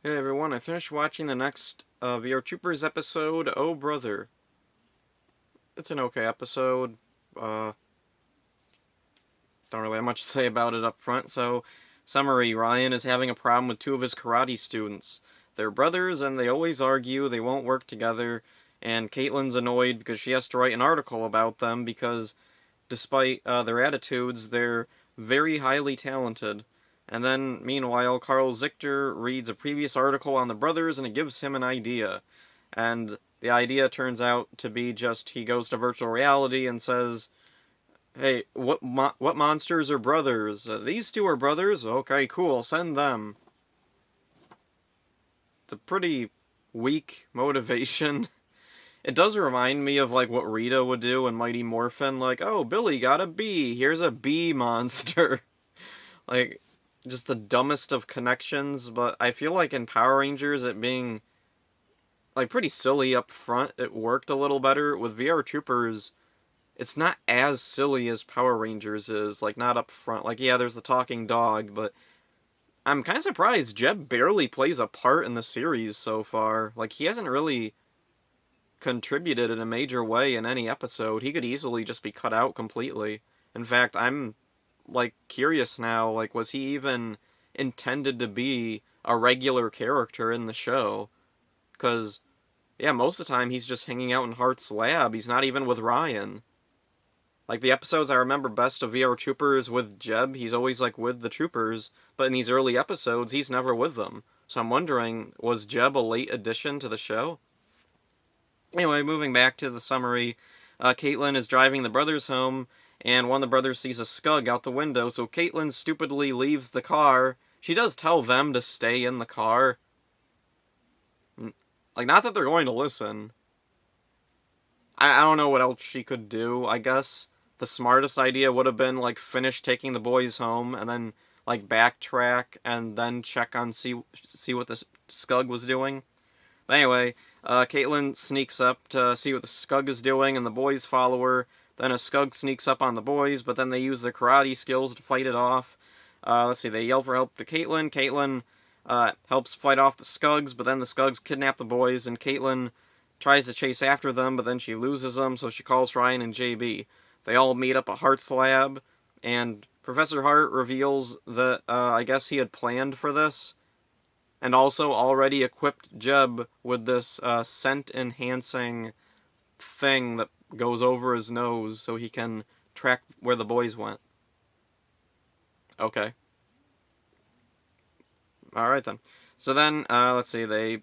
Hey everyone, I finished watching the next VR Troopers episode, Oh Brother. It's an okay episode. Uh, don't really have much to say about it up front, so summary, Ryan is having a problem with two of his karate students. They're brothers and they always argue, they won't work together, and Caitlin's annoyed because she has to write an article about them because despite their attitudes, they're very highly talented. And then, meanwhile, Carl Zichter reads a previous article on the brothers and it gives him an idea. And the idea turns out to be just he goes to virtual reality and says, "Hey, what monsters are brothers? These two are brothers? Okay, cool, send them." It's a pretty weak motivation. It does remind me of like what Rita would do in Mighty Morphin, like, "Oh, Billy got a bee. Here's a bee monster." Like, just the dumbest of connections, but I feel like in Power Rangers it being like pretty silly up front, it worked a little better. With VR Troopers, it's not as silly as Power Rangers is, like not up front. Like yeah, there's the talking dog, but I'm kind of surprised Jeb barely plays a part in the series so far. Like he hasn't really contributed in a major way in any episode. He could easily just be cut out completely. In fact, I'm like curious now, like was he even intended to be a regular character in the show? Cuz yeah, most of the time he's just hanging out in Hart's lab. He's not even with Ryan. Like the episodes I remember best of VR Troopers with Jeb, he's always like with the troopers, but in these early episodes he's never with them. So I'm wondering, was Jeb a late addition to the show? Anyway, moving back to the summary, Caitlin is driving the brothers home, and one of the brothers sees a skug out the window, so Caitlin stupidly leaves the car. She does tell them to stay in the car. Like, not that they're going to listen. I don't know what else she could do. I guess the smartest idea would have been, like, finish taking the boys home, and then, like, backtrack, and then check on see what the skug was doing. But anyway, Caitlin sneaks up to see what the Skug is doing, and the boys follow her. Then a Skug sneaks up on the boys, but then they use their karate skills to fight it off. Let's see, they yell for help to Caitlin. Caitlin helps fight off the Skugs, but then the Skugs kidnap the boys, and Caitlin tries to chase after them, but then she loses them, so she calls Ryan and JB. They all meet up at Hart's lab, and Professor Hart reveals that I guess he had planned for this and also already equipped Jeb with this scent enhancing thing that goes over his nose so he can track where the boys went. Okay. Alright then. So then, let's see, they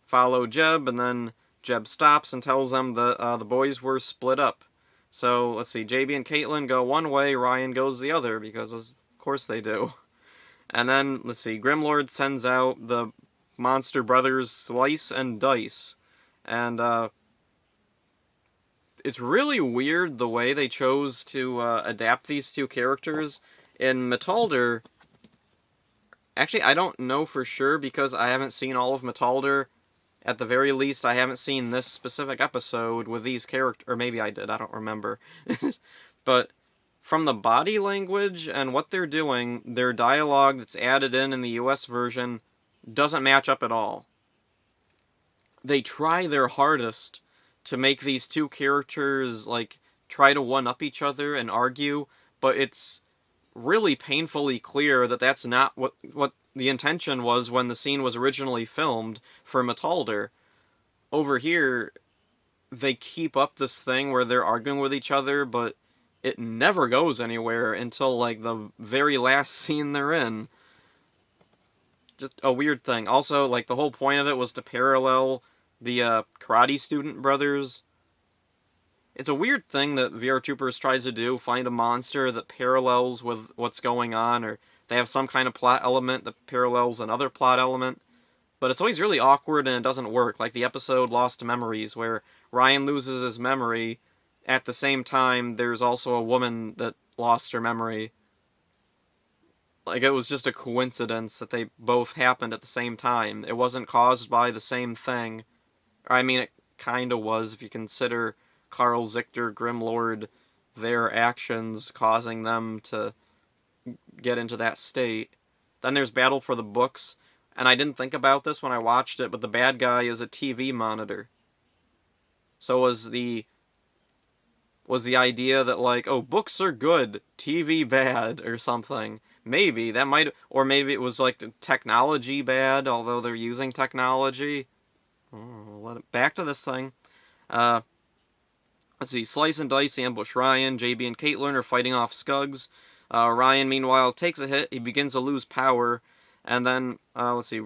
follow Jeb, and then Jeb stops and tells them that the boys were split up. So, let's see, JB and Caitlin go one way, Ryan goes the other, because of course they do. And then, let's see, Grimlord sends out the monster brothers Slice and Dice. And it's really weird the way they chose to adapt these two characters. In Metalder, actually, I don't know for sure because I haven't seen all of Metalder. At the very least, I haven't seen this specific episode with these characters. Or maybe I did, I don't remember. But from the body language and what they're doing, their dialogue that's added in the US version doesn't match up at all. They try their hardest to make these two characters like try to one up each other and argue, but it's really painfully clear that that's not what the intention was when the scene was originally filmed for Metalder. Over here, they keep up this thing where they're arguing with each other, but it never goes anywhere until like the very last scene they're in. Just a weird thing. Also, like the whole point of it was to parallel the karate student brothers. It's a weird thing that VR Troopers tries to do, find a monster that parallels with what's going on, or they have some kind of plot element that parallels another plot element. But it's always really awkward and it doesn't work, like the episode Lost Memories, where Ryan loses his memory. At the same time, there's also a woman that lost her memory. Like, it was just a coincidence that they both happened at the same time. It wasn't caused by the same thing. I mean, it kinda was if you consider Carl Zichter, Grimlord, their actions causing them to get into that state. Then there's Battle for the Books. and I didn't think about this when I watched it, but the bad guy is a TV monitor. So was the idea that, like, oh, books are good, TV bad, or something. Maybe that might, or maybe it was like technology bad, although they're using technology. Back to this thing. Uh, let's see. Slice and Dice ambush Ryan. JB and Caitlin are fighting off Skugs. Ryan, meanwhile, takes a hit. He begins to lose power, and then let's see.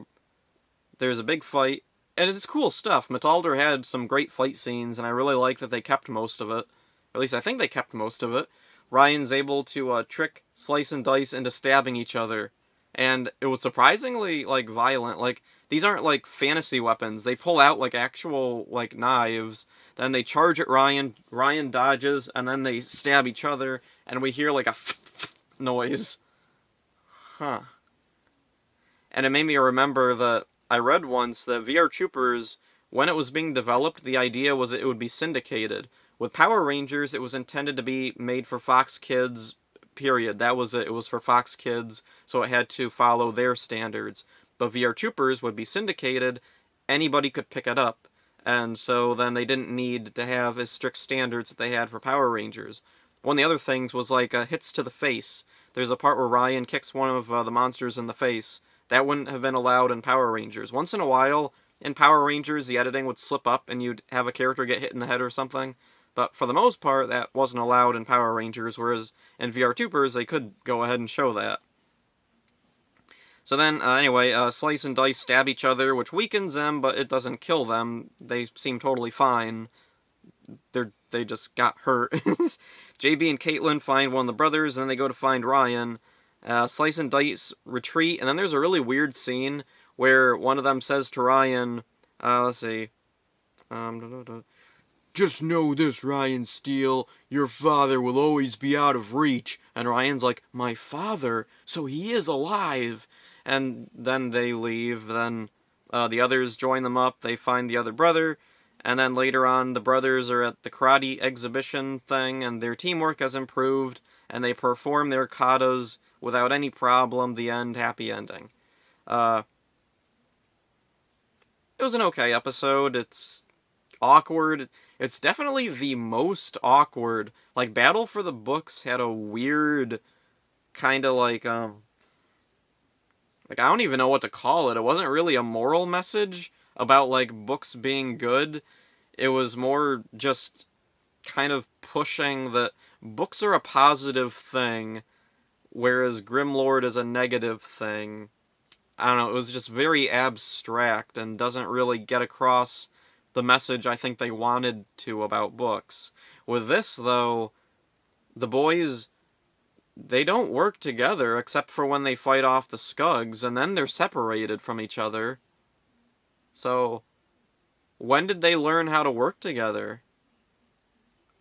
There's a big fight, and it's cool stuff. Metalder had some great fight scenes, and I really like that they kept most of it. At least I think they kept most of it. Ryan's able to trick Slice and Dice into stabbing each other, and it was surprisingly like violent. Like, these aren't like fantasy weapons. They pull out like actual like knives. Then they charge at Ryan. Ryan dodges, and then they stab each other, and we hear like a noise. Huh. And it made me remember that I read once that VR Troopers, when it was being developed, the idea was that it would be syndicated. With Power Rangers, it was intended to be made for Fox Kids, period. That was it. It was for Fox Kids, so it had to follow their standards. But VR Troopers would be syndicated, anybody could pick it up, and so then they didn't need to have as strict standards that they had for Power Rangers. One of the other things was like hits to the face. There's a part where Ryan kicks one of the monsters in the face. That wouldn't have been allowed in Power Rangers. Once in a while, in Power Rangers, the editing would slip up and you'd have a character get hit in the head or something. But for the most part, that wasn't allowed in Power Rangers, whereas in VR Troopers, they could go ahead and show that. So then, anyway, Slice and Dice stab each other, which weakens them, but it doesn't kill them. They seem totally fine. They just got hurt. JB and Caitlin find one of the brothers, and then they go to find Ryan. Slice and Dice retreat, and then there's a really weird scene where one of them says to Ryan, let's see, just know this, Ryan Steele, your father will always be out of reach. And Ryan's like, my father? So he is alive. And then they leave, then the others join them up, they find the other brother, and then later on the brothers are at the karate exhibition thing, and their teamwork has improved, and they perform their katas without any problem. The end, happy ending. It was an okay episode. It's awkward. It's definitely the most awkward. Like, Battle for the Books had a weird kind of like I don't even know what to call it. It wasn't really a moral message about like books being good. It was more just kind of pushing that books are a positive thing, whereas Grimlord is a negative thing. I don't know, it was just very abstract and doesn't really get across the message I think they wanted to about books. With this, though, the boys, they don't work together except for when they fight off the Skugs, and then they're separated from each other. So, when did they learn how to work together?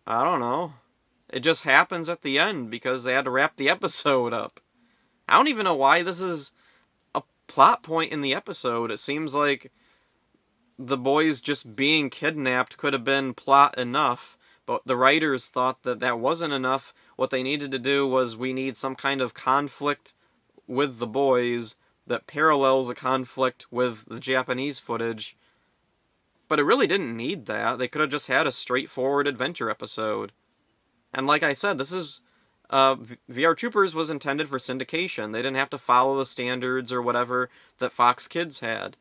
I don't know. It just happens at the end because they had to wrap the episode up. I don't even know why this is a plot point in the episode. It seems like the boys just being kidnapped could have been plot enough, but the writers thought that that wasn't enough. What they needed to do was we need some kind of conflict with the boys that parallels a conflict with the Japanese footage. But it really didn't need that. They could have just had a straightforward adventure episode. And like I said, this is VR Troopers was intended for syndication. They didn't have to follow the standards or whatever that Fox Kids had.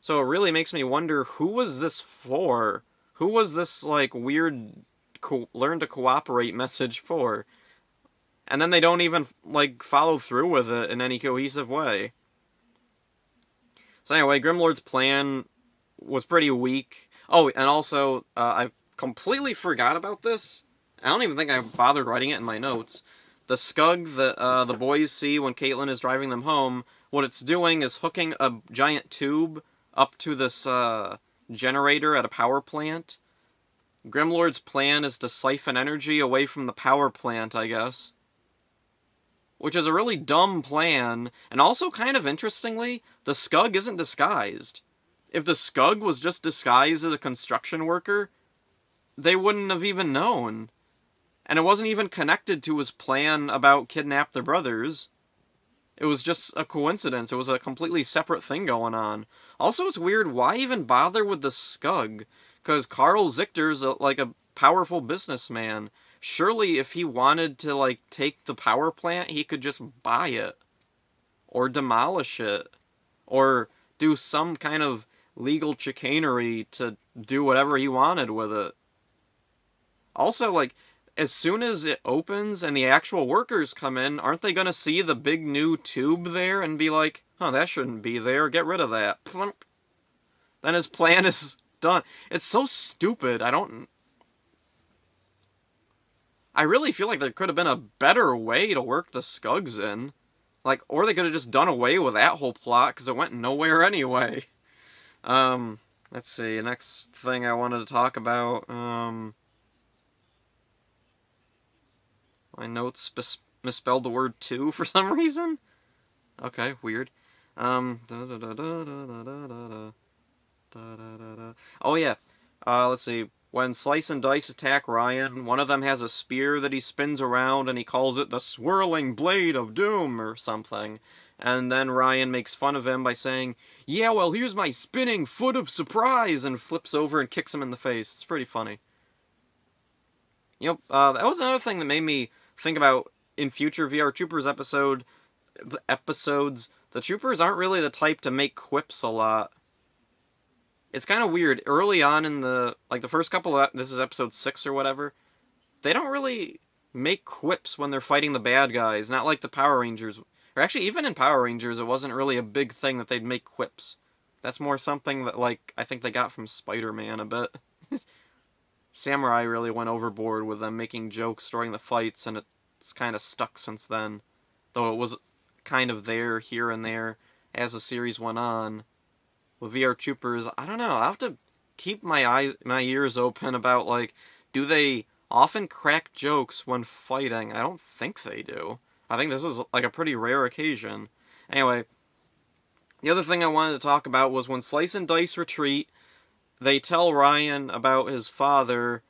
So it really makes me wonder, who was this for? Who was this, like, weird learn to cooperate message for? And then they don't even, like, follow through with it in any cohesive way. So anyway, Grimlord's plan was pretty weak. Oh, and also, I completely forgot about this. I don't even think I bothered writing it in my notes. The Skug that the boys see when Caitlin is driving them home, what it's doing is hooking a giant tube up to this generator at a power plant. Grimlord's plan is to siphon energy away from the power plant, I guess. Which is a really dumb plan, and also kind of interestingly, the Skug isn't disguised. If the Skug was just disguised as a construction worker, they wouldn't have even known. And it wasn't even connected to his plan about kidnap the brothers. It was just a coincidence. It was a completely separate thing going on. Also, it's weird, why even bother with the Skug? Because Carl Zichter's like a powerful businessman. Surely if he wanted to like take the power plant, he could just buy it. Or demolish it. Or do some kind of legal chicanery to do whatever he wanted with it. Also, like, as soon as it opens and the actual workers come in, aren't they gonna see the big new tube there and be like, huh, that shouldn't be there, get rid of that. Plump. Then his plan is done. It's so stupid. I really feel like there could have been a better way to work the Skugs in. Like, or they could have just done away with that whole plot, because it went nowhere anyway. Let's see, next thing I wanted to talk about, my notes misspelled the word two for some reason. Okay, weird. Oh yeah. Let's see. When Slice and Dice attack Ryan, one of them has a spear that he spins around and he calls it the Swirling Blade of Doom or something. And then Ryan makes fun of him by saying, yeah, well, here's my spinning foot of surprise, and flips over and kicks him in the face. It's pretty funny. That was another thing that made me think about in future VR Troopers episodes. The Troopers aren't really the type to make quips a lot. It's kind of weird. Early on in the first couple of, this is episode 6 or whatever, they don't really make quips when they're fighting the bad guys, not like the Power Rangers. Or actually, even in Power Rangers, it wasn't really a big thing that they'd make quips. That's more something that, like, I think they got from Spider-Man a bit. Samurai really went overboard with them making jokes during the fights, and it's kind of stuck since then. Though it was kind of there, here and there, as the series went on. With VR Troopers, I don't know, I'll have to keep my ears open about, like, do they often crack jokes when fighting? I don't think they do. I think this is, like, a pretty rare occasion. Anyway, the other thing I wanted to talk about was when Slice and Dice retreat, they tell Ryan about his father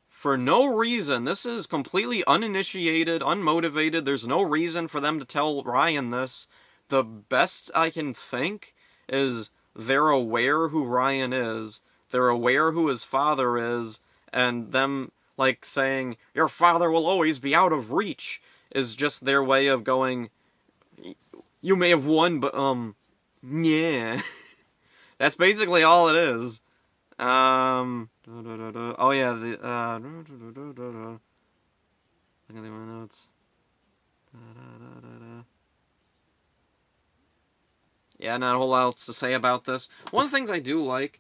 for no reason. This is completely uninitiated, unmotivated. There's no reason for them to tell Ryan this. The best I can think is they're aware who Ryan is. They're aware who his father is. And them, like, saying, your father will always be out of reach, is just their way of going, you may have won, but, yeah. That's basically all it is. Oh yeah, look at my notes. Yeah, not a whole lot else to say about this. One of the things I do like,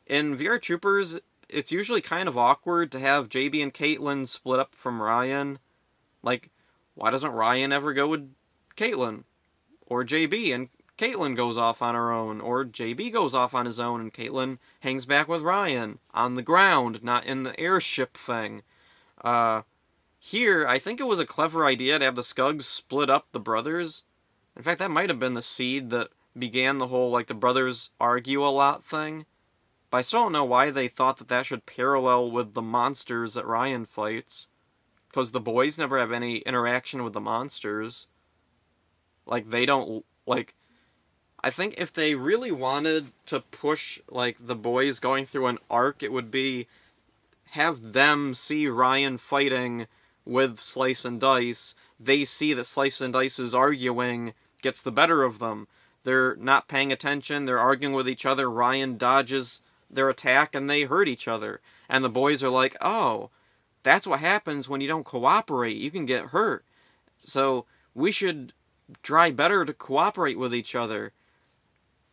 in VR Troopers, it's usually kind of awkward to have JB and Caitlin split up from Ryan. Like, why doesn't Ryan ever go with Caitlin? Or JB and Caitlin goes off on her own, or JB goes off on his own and Caitlin hangs back with Ryan on the ground, not in the airship thing. Here, I think it was a clever idea to have the Skugs split up the brothers. In fact, that might have been the seed that began the whole, like, the brothers argue a lot thing. But I still don't know why they thought that should parallel with the monsters that Ryan fights. Because the boys never have any interaction with the monsters. Like, they don't, like, I think if they really wanted to push, like, the boys going through an arc, it would be have them see Ryan fighting with Slice and Dice. They see that Slice and Dice's arguing gets the better of them. They're not paying attention, they're arguing with each other, Ryan dodges their attack, and they hurt each other. And the boys are like, oh, that's what happens when you don't cooperate, you can get hurt. So, we should try better to cooperate with each other.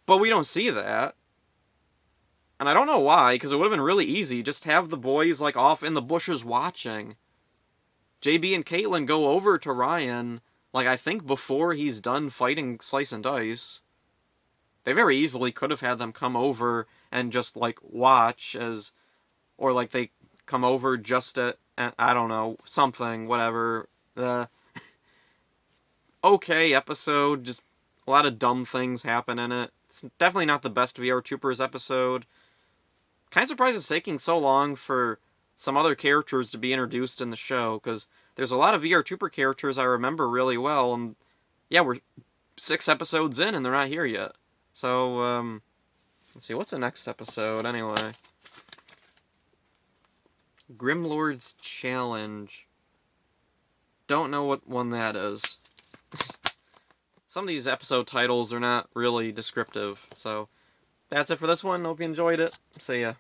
But we don't see that. And I don't know why, because it would have been really easy. Just have the boys, like, off in the bushes watching. JB and Caitlin go over to Ryan, like, I think before he's done fighting Slice and Dice. They very easily could have had them come over and just, like, watch as... Or, like, they come over just at... I don't know, something, whatever. Okay episode, just a lot of dumb things happen in it. It's definitely not the best VR Troopers episode. Kind of surprised it's taking so long for some other characters to be introduced in the show, because there's a lot of VR Trooper characters I remember really well, and yeah, we're 6 episodes in and they're not here yet. So, let's see, what's the next episode anyway? Grimlord's Challenge. Don't know what one that is. Some of these episode titles are not really descriptive, so that's it for this one. Hope you enjoyed it. See ya.